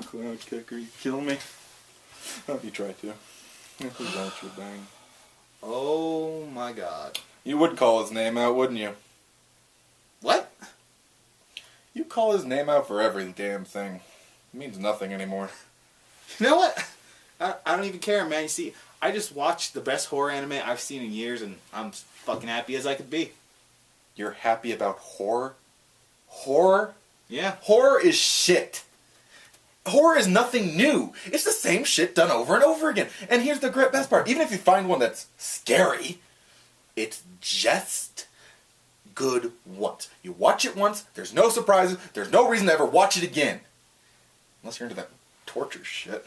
Clown kicker, you kill me. I hope you try to. If you don't, you're dying. Oh my god. You would call his name out, wouldn't you? What? You call his name out for every damn thing. It means nothing anymore. You know what? I don't even care, man. You see, I just watched the best horror anime I've seen in years, and I'm as fucking happy as I could be. You're happy about horror? Horror? Yeah. Horror is shit. Horror is nothing new. It's the same shit done over and over again. And here's the best part. Even if you find one that's scary, it's just good once. You watch it once, there's no surprises, there's no reason to ever watch it again. Unless you're into that torture shit.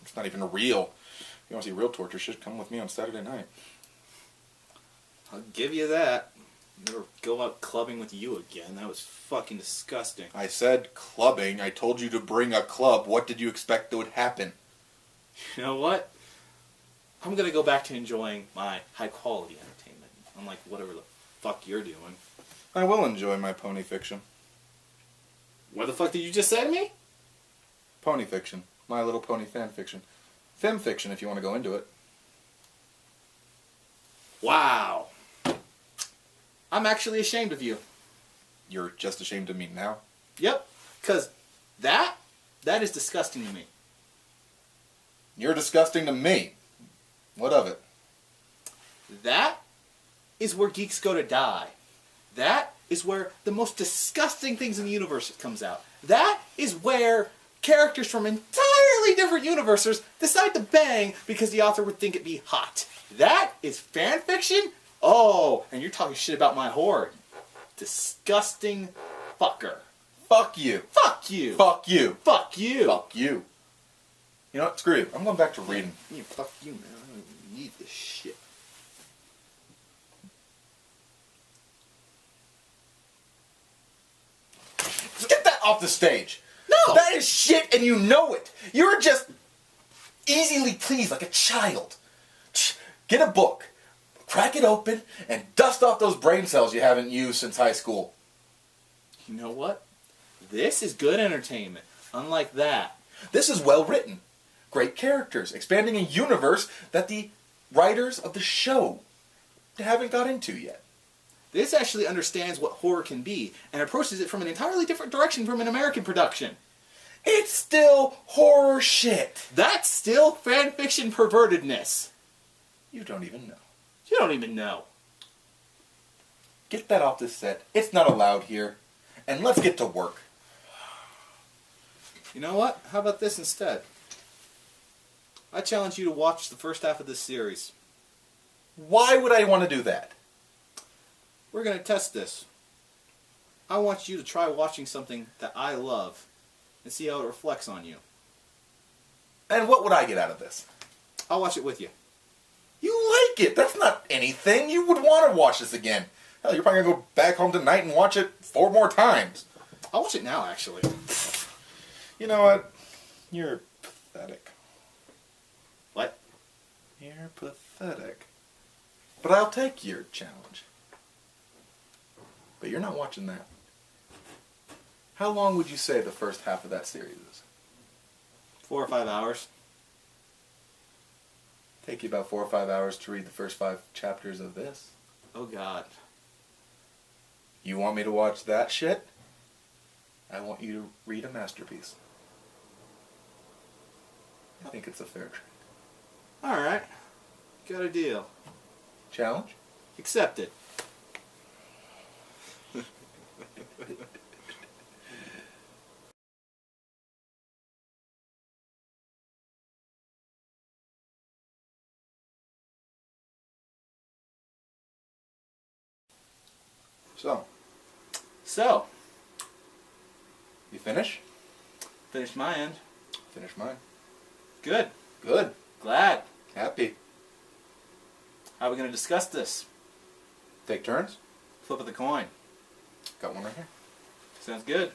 It's not even real. If you want to see real torture shit, come with me on Saturday night. I'll give you that. Never go out clubbing with you again. That was fucking disgusting. I said clubbing. I told you to bring a club. What did you expect that would happen? You know what? I'm gonna go back to enjoying my high quality entertainment. Unlike whatever the fuck you're doing. I will enjoy my pony fiction. What the fuck did you just say to me? Pony fiction. My Little Pony fan fiction. Fem fiction if you want to go into it. Wow. I'm actually ashamed of you. You're just ashamed of me now? Yep. Because that is disgusting to me. You're disgusting to me. What of it? That is where geeks go to die. That is where the most disgusting things in the universe comes out. That is where characters from entirely different universes decide to bang because the author would think it'd be hot. That is fan fiction? Oh, and you're talking shit about my horror. Disgusting fucker. Fuck you. Fuck you. Fuck you. Fuck you. Fuck you. You know what? Screw you. I'm going back to reading. Yeah, fuck you, man. I don't even need this shit. Get that off the stage. No. That is shit and you know it. You're just easily pleased like a child. Get a book. Crack it open and dust off those brain cells you haven't used since high school. You know what? This is good entertainment. Unlike that. This is well written. Great characters. Expanding a universe that the writers of the show haven't got into yet. This actually understands what horror can be and approaches it from an entirely different direction from an American production. It's still horror shit. That's still fanfiction pervertedness. You don't even know. You don't even know. Get that off this set. It's not allowed here. And let's get to work. You know what? How about this instead? I challenge you to watch the first half of this series. Why would I want to do that? We're going to test this. I want you to try watching something that I love and see how it reflects on you. And what would I get out of this? I'll watch it with you. You like it. That's not anything. You would want to watch this again. Hell, you're probably going to go back home tonight and watch it 4 more times. I'll watch it now, actually. You know what? You're pathetic. What? You're pathetic. But I'll take your challenge. But you're not watching that. How long would you say the first half of that series is? 4 or 5 hours. Take you about 4 or 5 hours to read the first 5 chapters of this. Oh, God. You want me to watch that shit? I want you to read a masterpiece. I think it's a fair trade. Alright. Got a deal. Challenge? Accepted. So, you finish? finished my end. Finish mine. Good. Good. Glad. Happy. How are we going to discuss this? Take turns? Flip of the coin. Got one right here. Sounds good.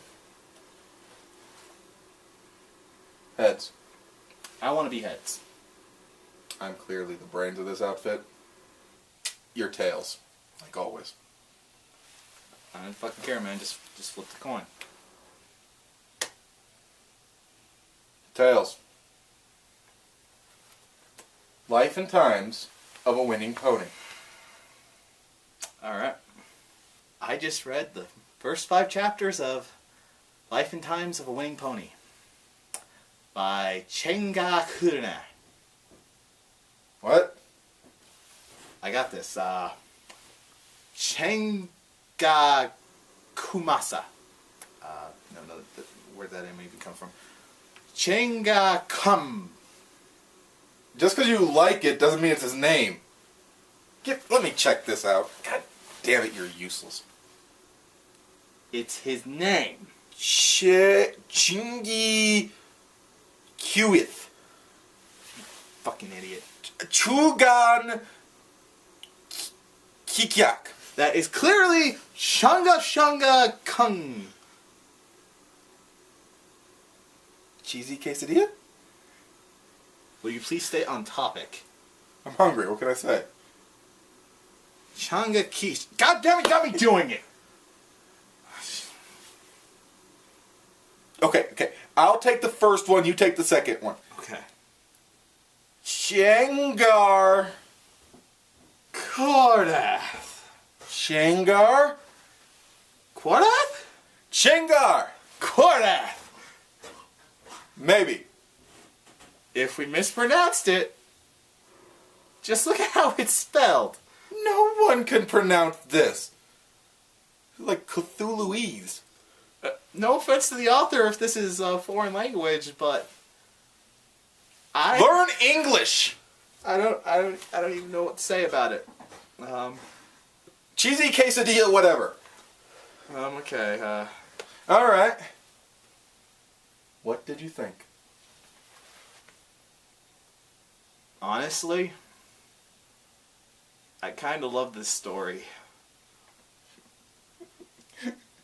Heads. I want to be heads. I'm clearly the brains of this outfit. You're tails. Like always. I don't fucking care, man. Just flip the coin. Tails. Life and Times of a Winning Pony. Alright. I just read the first 5 chapters of Life and Times of a Winning Pony by Chenga Kuruna. What? I got this. Chenga Kumasa. No, where'd that name even come from? Chenga Kum. Just because you like it doesn't mean it's his name. Let me check this out. God damn it, you're useless. It's his name. Chingy Kiwith. Fucking idiot. Chugan Kikyak. That is clearly Shanga Kung. Cheesy quesadilla? Will you please stay on topic? I'm hungry, what can I say? Changa Kish. God damn it, got me doing it! Okay. I'll take the first one, you take the second one. Okay. Shengar. Kordath. Shengar? Kordath? Shengar! Kordath! Maybe. If we mispronounced it, just look at how it's spelled. No one can pronounce this. Like Cthulhuese. No offense to the author if this is a foreign language, but Learn English! I don't even know what to say about it. Cheesy quesadilla, whatever. Okay, Alright. What did you think? honestly, I kind of love this story.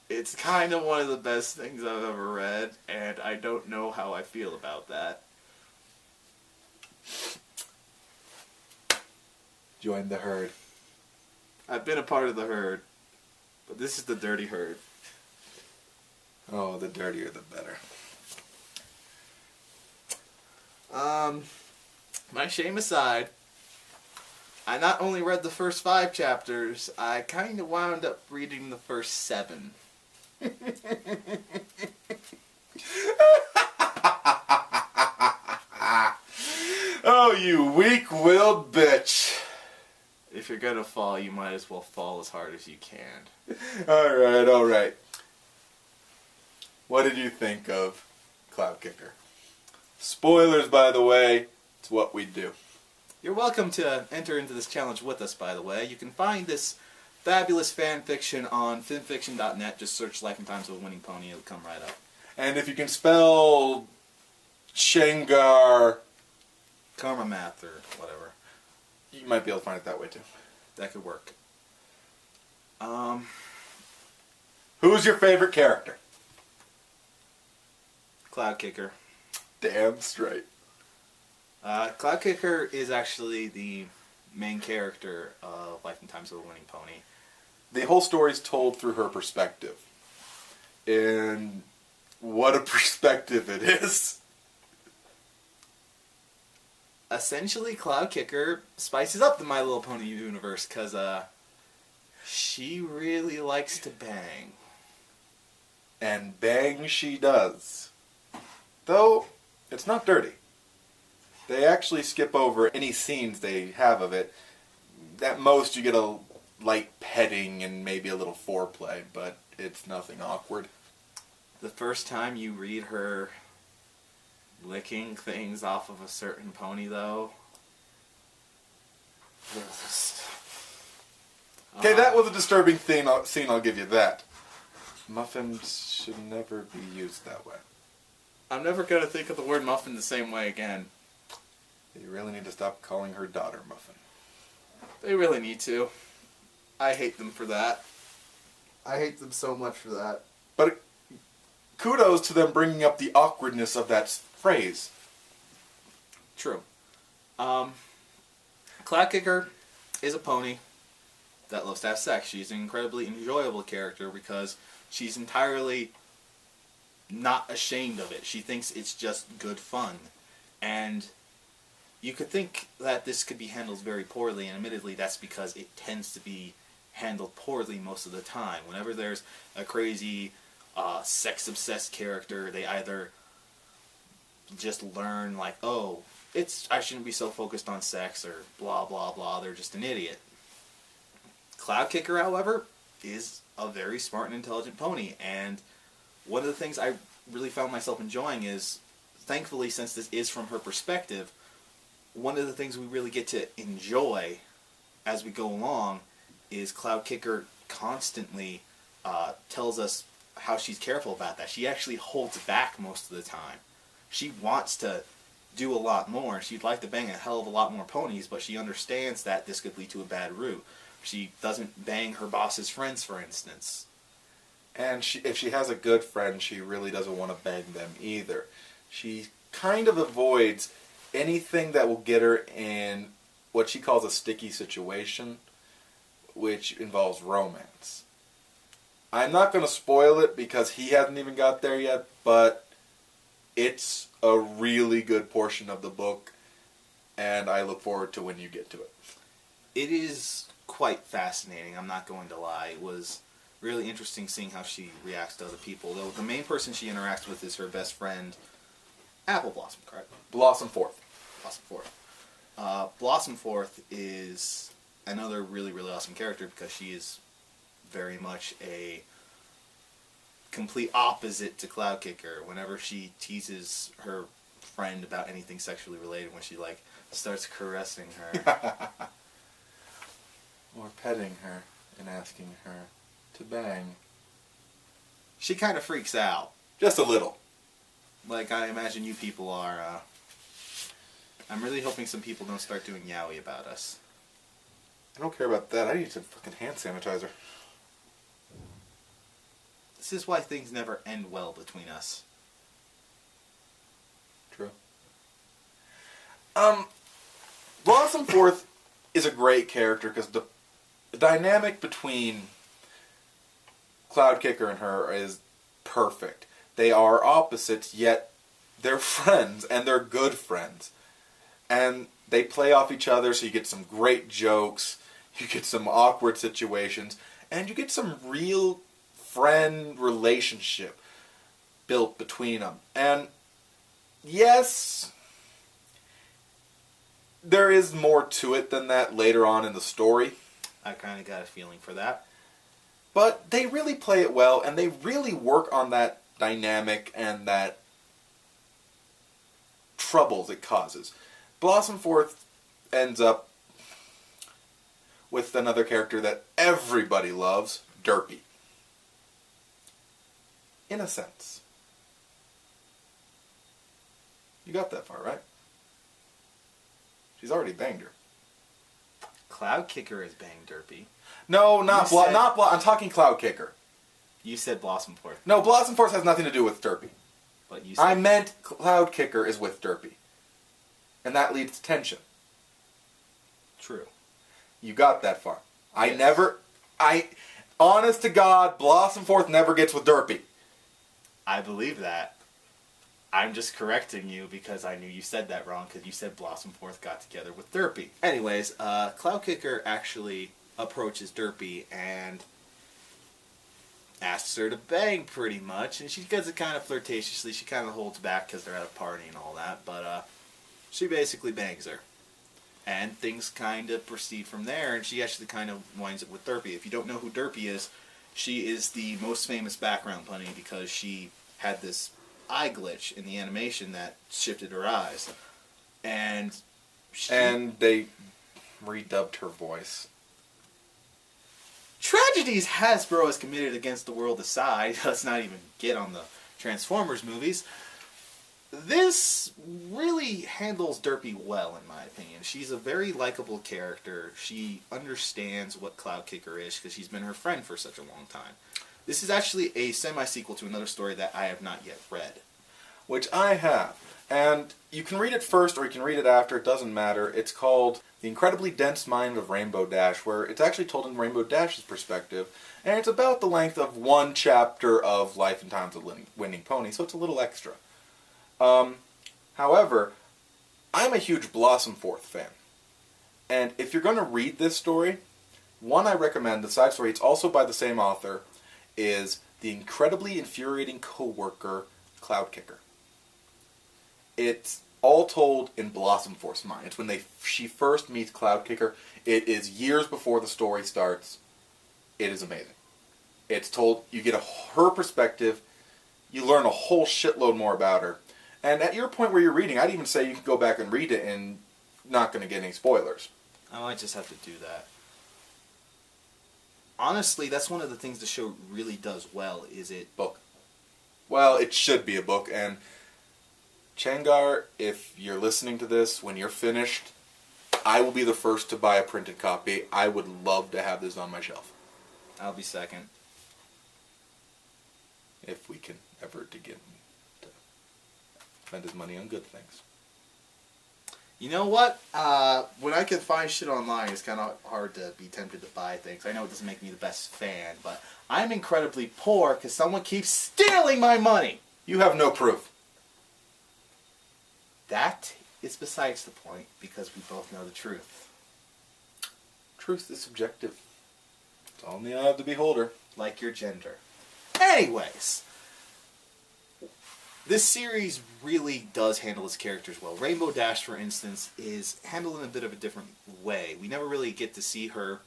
It's kind of one of the best things I've ever read, and I don't know how I feel about that. Join the herd. I've been a part of the herd, but this is the dirty herd. Oh, the dirtier the better. My shame aside, I not only read the first 5 chapters, I kind of wound up reading the first 7. Oh, you weak-willed bitch. If you're gonna fall, you might as well fall as hard as you can. Alright. What did you think of Cloud Kicker? Spoilers, by the way. It's what we do. You're welcome to enter into this challenge with us, by the way. You can find this fabulous fan fiction on fanfiction.net. Just search Life and Times of a Winning Pony. It'll come right up. And if you can spell Shengar, Karma Math or whatever. you might be able to find it that way too. That could work. Who's your favorite character? Cloud Kicker. Damn straight. Cloud Kicker is actually the main character of Life and Times of a Winning Pony. The whole story's told through her perspective. And what a perspective it is. Essentially, Cloud Kicker spices up the My Little Pony universe because she really likes to bang. And bang she does. Though, it's not dirty. They actually skip over any scenes they have of it. At most, you get a light petting and maybe a little foreplay, but it's nothing awkward. The first time you read her licking things off of a certain pony, though... Okay, that was a disturbing scene, I'll give you that. Muffins should never be used that way. I'm never going to think of the word muffin the same way again. You really need to stop calling her daughter Muffin. They really need to. I hate them for that. I hate them so much for that. But kudos to them bringing up the awkwardness of that phrase. True. Cloud Kicker is a pony that loves to have sex. She's an incredibly enjoyable character because she's entirely not ashamed of it. She thinks it's just good fun. And you could think that this could be handled very poorly, and admittedly that's because it tends to be handled poorly most of the time. Whenever there's a crazy sex-obsessed character, they either just learn like, oh, I shouldn't be so focused on sex, or blah blah blah, they're just an idiot. Cloud Kicker, however, is a very smart and intelligent pony, and one of the things I really found myself enjoying is, thankfully, since this is from her perspective, one of the things we really get to enjoy as we go along is Cloud Kicker constantly tells us how she's careful about that. She actually holds back most of the time. She wants to do a lot more. She'd like to bang a hell of a lot more ponies, but she understands that this could lead to a bad route. She doesn't bang her boss's friends, for instance. And if she has a good friend, she really doesn't want to bang them either. She kind of avoids anything that will get her in what she calls a sticky situation, which involves romance. I'm not going to spoil it because he hasn't even got there yet, but it's a really good portion of the book, and I look forward to when you get to it. It is quite fascinating, I'm not going to lie. It was really interesting seeing how she reacts to other people, though the main person she interacts with is her best friend, Apple Blossom, correct? Blossom Fourth. Blossom Fourth. Blossom Fourth is another really, really awesome character because she is very much a complete opposite to Cloud Kicker. Whenever she teases her friend about anything sexually related, when she like starts caressing her or petting her and asking her to bang, she kind of freaks out. Just a little. Like I imagine you people are. I'm really hoping some people don't start doing yaoi about us. I don't care about that. I need some fucking hand sanitizer. This is why things never end well between us. True. Blossom Fourth is a great character because the dynamic between Cloud Kicker and her is perfect. They are opposites, yet they're friends, and they're good friends. And they play off each other, so you get some great jokes, you get some awkward situations, and you get some real friend relationship built between them. And yes, there is more to it than that later on in the story. I kind of got a feeling for that. But they really play it well, and they really work on that dynamic and that troubles it causes. Blossom Fourth ends up with another character that everybody loves, Derpy. In a sense. You got that far, right? She's already banged her. Cloud Kicker is banged Derpy. No, not I'm talking Cloud Kicker. You said Blossom Fourth. No, Blossom Force has nothing to do with Derpy. But you said I meant Cloud Kicker is with Derpy. And that leads to tension. True. You got that far. Yes. Honest to God, Blossom Fourth never gets with Derpy. I believe that. I'm just correcting you because I knew you said that wrong because you said Blossom Fourth got together with Derpy. Anyways, Cloud Kicker actually approaches Derpy and asks her to bang pretty much, and she does it kind of flirtatiously. She kind of holds back because they're at a party and all that, but she basically bangs her. And things kind of proceed from there, and she actually kind of winds up with Derpy. If you don't know who Derpy is, she is the most famous background bunny because she had this eye glitch in the animation that shifted her eyes. And they redubbed her voice. Tragedies Hasbro has committed against the world aside, let's not even get on the Transformers movies. This really handles Derpy well, in my opinion. She's a very likable character. She understands what Cloud Kicker is because she's been her friend for such a long time. This is actually a semi-sequel to another story that I have not yet read. which I have. And you can read it first or you can read it after, it doesn't matter. It's called The Incredibly Dense Mind of Rainbow Dash, where it's actually told in Rainbow Dash's perspective, and it's about the length of one chapter of Life and Times of Winning Pony, so it's a little extra. However, I'm a huge Blossom Forth fan. And if you're going to read this story, one I recommend, the side story, it's also by the same author, is The Incredibly Infuriating Coworker, Cloud Kicker. It's all told in Blossom Forth's mind. It's when she first meets Cloud Kicker. It is years before the story starts. It is amazing. It's told, you get her perspective, you learn a whole shitload more about her. And at your point where you're reading, I'd even say you can go back and read it and not going to get any spoilers. I might just have to do that. Honestly, that's one of the things the show really does well, is it... Book. Well, it should be a book, and Changar, if you're listening to this, when you're finished, I will be the first to buy a printed copy. I would love to have this on my shelf. I'll be second. If we can ever to get him to spend his money on good things. You know what? When I can find shit online, it's kind of hard to be tempted to buy things. I know it doesn't make me the best fan, but I'm incredibly poor because someone keeps stealing my money. You have no proof. That is besides the point, because we both know the truth. Truth is subjective. It's all in the eye of the beholder. Like your gender. Anyways, this series really does handle its characters well. Rainbow Dash, for instance, is handled in a bit of a different way. We never really get to see her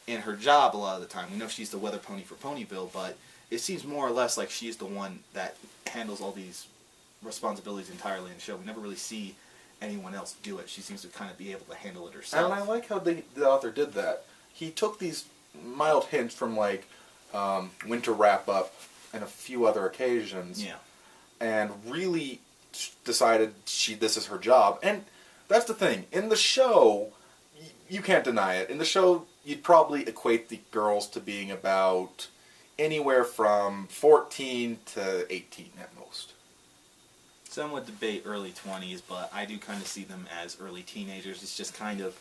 in her job a lot of the time. We know she's the weather pony for Ponyville, but it seems more or less like she's the one that handles all these responsibilities entirely in the show. We never really see anyone else do it. She seems to kind of be able to handle it herself. And I like how the author did that. He took these mild hints from, like, Winter Wrap-Up and a few other occasions. Yeah. And really decided this is her job. And that's the thing. In the show, you can't deny it. In the show, you'd probably equate the girls to being about anywhere from 14 to 18 at most. Some would debate early 20s, but I do kind of see them as early teenagers. It's just kind of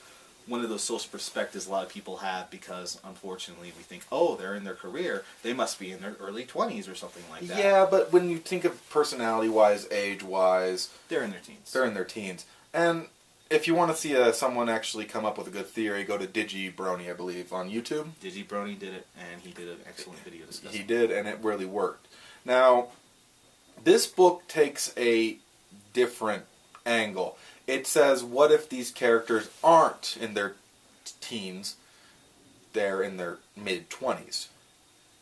one of those social perspectives a lot of people have because, unfortunately, we think, oh, they're in their career. They must be in their early 20s or something like that. Yeah, but when you think of personality-wise, age-wise... They're in their teens. They're in their teens. And if you want to see someone actually come up with a good theory, go to DigiBrony, I believe, on YouTube. DigiBrony did it, and he did an excellent video discussing it. He did, and it really worked. Now, this book takes a different angle. It says, what if these characters aren't in their teens, they're in their mid-20s.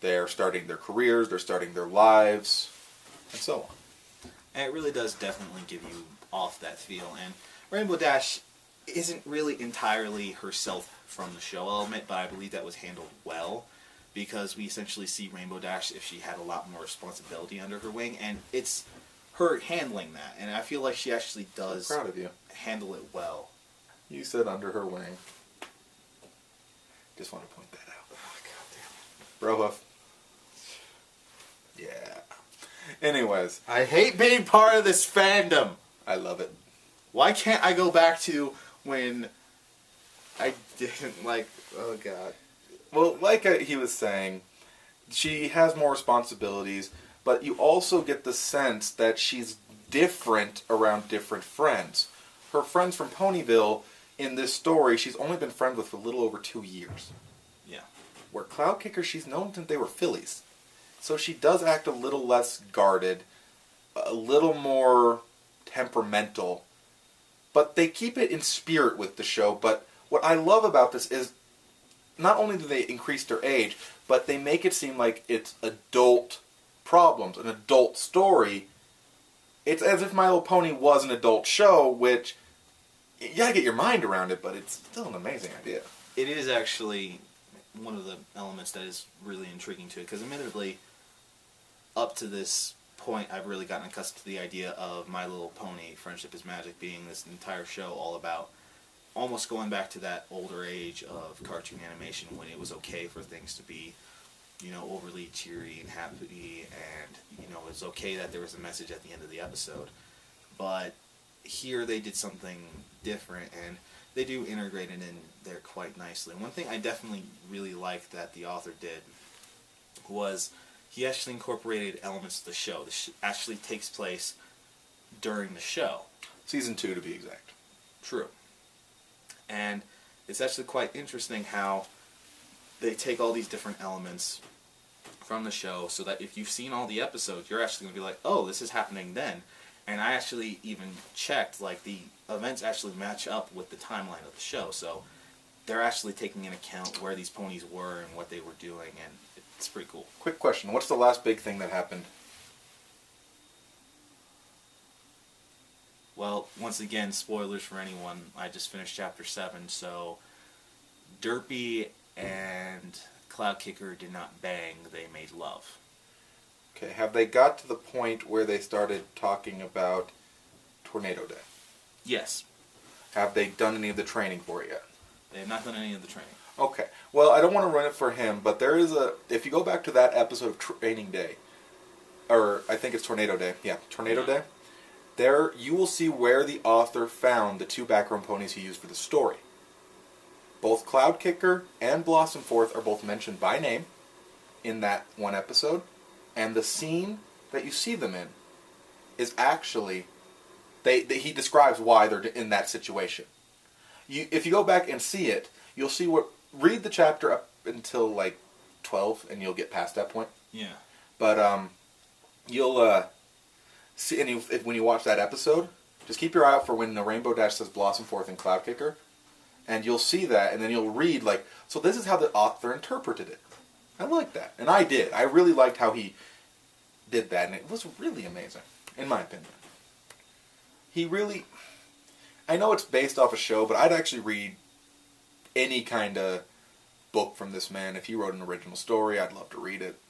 They're starting their careers, they're starting their lives, and so on. And it really does definitely give you off that feel. And Rainbow Dash isn't really entirely herself from the show, I'll admit, but I believe that was handled well, because we essentially see Rainbow Dash if she had a lot more responsibility under her wing, and it's her handling that, and I feel like she actually does I'm proud of you. handle it well. You said under her wing. Just want to point that out. Oh, God damn Bro hoof. Yeah. Anyways. it. I hate being part of this fandom. I love it. Why can't I go back to when I didn't like... Oh, God. Well, like he was saying, she has more responsibilities, but you also get the sense that she's different around different friends. Her friends from Ponyville, in this story, she's only been friends with for a little over 2 years. Yeah. Where Cloud Kicker, she's known since they were fillies. So she does act a little less guarded, a little more temperamental, but they keep it in spirit with the show. But what I love about this is not only do they increase their age, but they make it seem like it's adult problems, an adult story. It's as if My Little Pony was an adult show, which you gotta get your mind around it, but it's still an amazing idea. It is actually one of the elements that is really intriguing to it, because admittedly, up to this point, I've really gotten accustomed to the idea of My Little Pony, Friendship is Magic, being this entire show all about almost going back to that older age of cartoon animation when it was okay for things to be overly cheery and happy, and it's okay that there was a message at the end of the episode. But here they did something different, and they do integrate it in there quite nicely. One thing I definitely really liked that the author did was he actually incorporated elements of the show. Actually takes place during the show. Season 2, to be exact. True. And it's actually quite interesting how they take all these different elements from the show, so that if you've seen all the episodes, you're actually going to be like, oh, this is happening then. And I actually even checked, like, the events actually match up with the timeline of the show, so they're actually taking into account where these ponies were and what they were doing, and it's pretty cool. Quick question, what's the last big thing that happened? Well, once again, spoilers for anyone, I just finished Chapter 7, so Derpy and Cloud Kicker did not bang, they made love. Okay, have they got to the point where they started talking about Tornado Day? Yes. Have they done any of the training for it yet? They have not done any of the training. Okay. Well, I don't want to run it for him, but there is if you go back to that episode of Training Day, or I think it's Tornado Day. Yeah, Tornado Day. There you will see where the author found the 2 background ponies he used for the story. Both Cloud Kicker and Blossomforth are both mentioned by name in that one episode. And the scene that you see them in is actually, he describes why they're in that situation. If you go back and see it, you'll see read the chapter up until like 12, and you'll get past that point. Yeah. But you'll see, and when you watch that episode, just keep your eye out for when the Rainbow Dash says Blossomforth and Cloud Kicker, and you'll see that, and then you'll read like, so this is how the author interpreted it. I like that. And I did. I really liked how he did that, and it was really amazing, in my opinion. He really... I know it's based off a show, but I'd actually read any kind of book from this man. If he wrote an original story, I'd love to read it.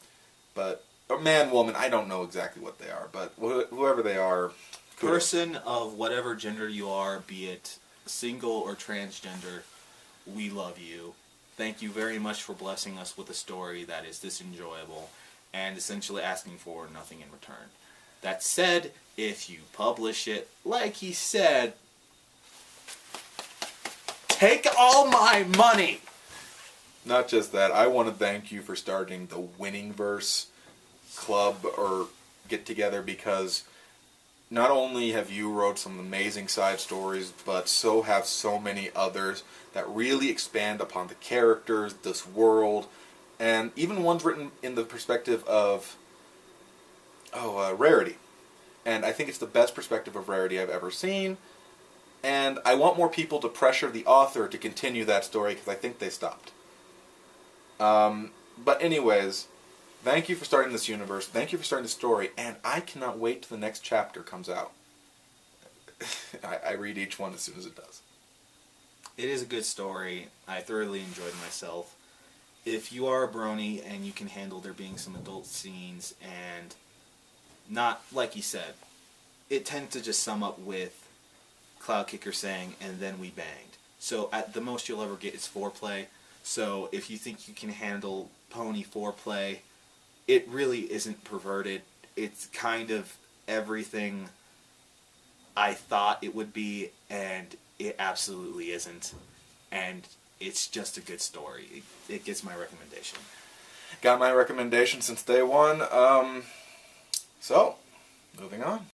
But, man, woman, I don't know exactly what they are, but whoever they are... Person of whatever gender you are, be it single or transgender, we love you. Thank you very much for blessing us with a story that is this enjoyable and essentially asking for nothing in return. That said, if you publish it, like he said, take all my money! Not just that, I want to thank you for starting the Winning Verse club or get together, because not only have you wrote some amazing side stories, but so have so many others that really expand upon the characters, this world, and even ones written in the perspective of Rarity. And I think it's the best perspective of Rarity I've ever seen, and I want more people to pressure the author to continue that story, because I think they stopped. But anyways, thank you for starting this universe, thank you for starting the story, and I cannot wait till the next chapter comes out. I read each one as soon as it does. It is a good story. I thoroughly enjoyed myself. If you are a brony and you can handle there being some adult scenes and not, like you said, it tends to just sum up with Cloud Kicker saying, and then we banged. So at the most you'll ever get is foreplay. So if you think you can handle pony foreplay, it really isn't perverted. It's kind of everything I thought it would be, and it absolutely isn't. And it's just a good story. It gets my recommendation. Got my recommendation since day one. So, moving on.